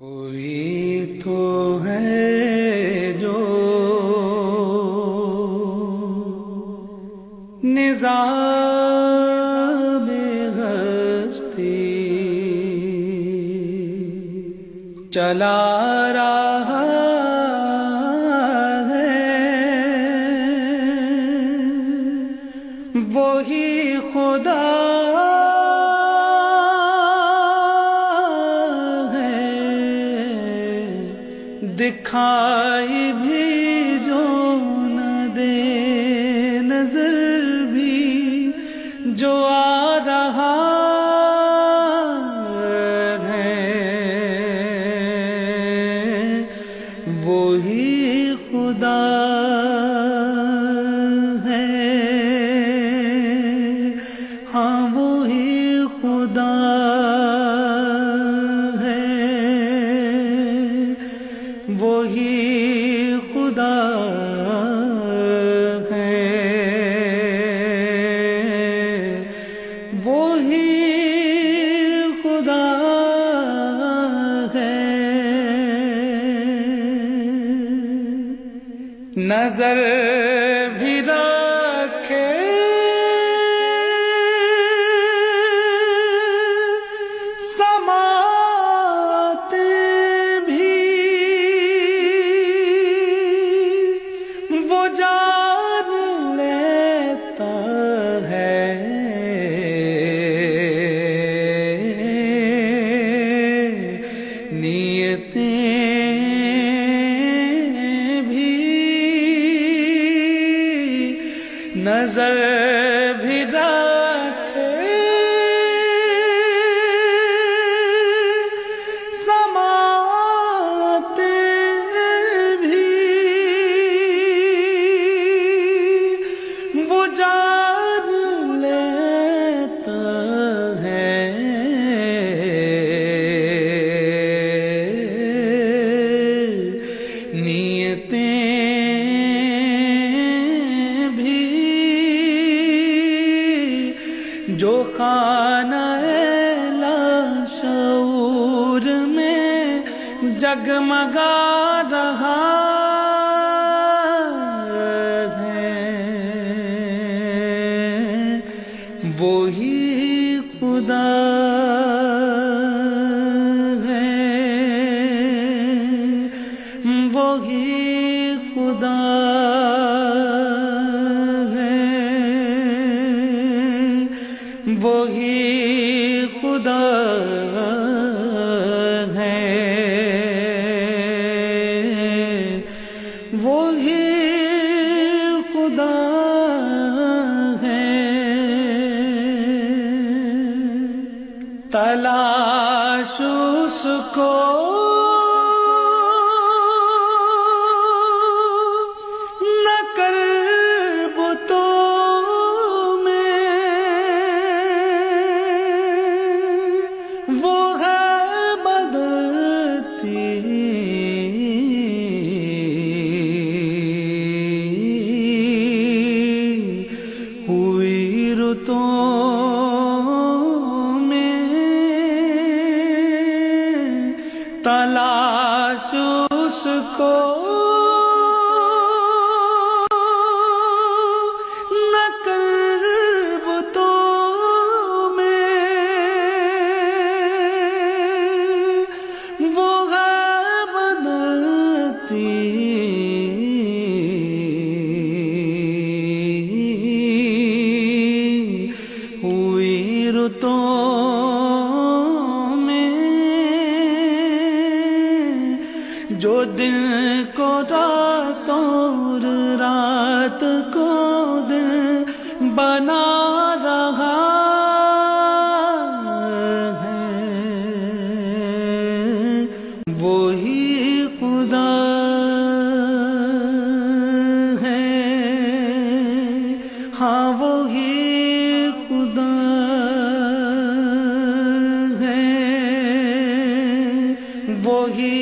کوئی تو ہے جو نظام ہستی چلا رہا ہے، وہی خدا دکھائی بھی جو نہ دے، نظر بھی جو آ رہا ہے، وہی خدا ہے، ہاں وہی خدا وہی خدا ہے، وہی خدا ہے، نظر بھی رکھے جان لیتا ہے، نیتیں بھی نظر بھی رکھے، جان لیتا ہے، نیتیں بھی جو خانہ لاشعور میں جگمگا رہا وہی خدا ہے، وہی خدا ہے، وہی خدا ہے، وہی خدا تلاش اس کو نہ کر بتوں میں، وہ ہے بدلتی ہوئی رتوں تلاش اس کو نہ کر بتوں میں، وہ ہے بدلتی ہوئی رتوں جو دن کو رات اور رات کو دن بنا رہا ہے، وہی خدا ہے، ہاں وہی خدا ہے، وہی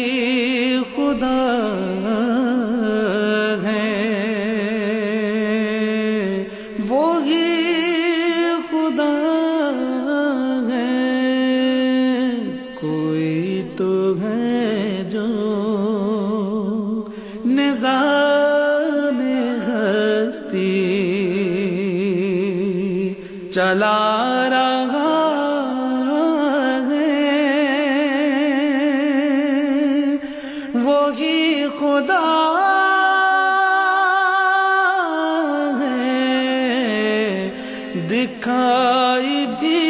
خدا ہے، وہی خدا ہے، کوئی تو ہے جو نظام ہستی چلا رہا ہے، وہی خدا ہے، دکھائی بھی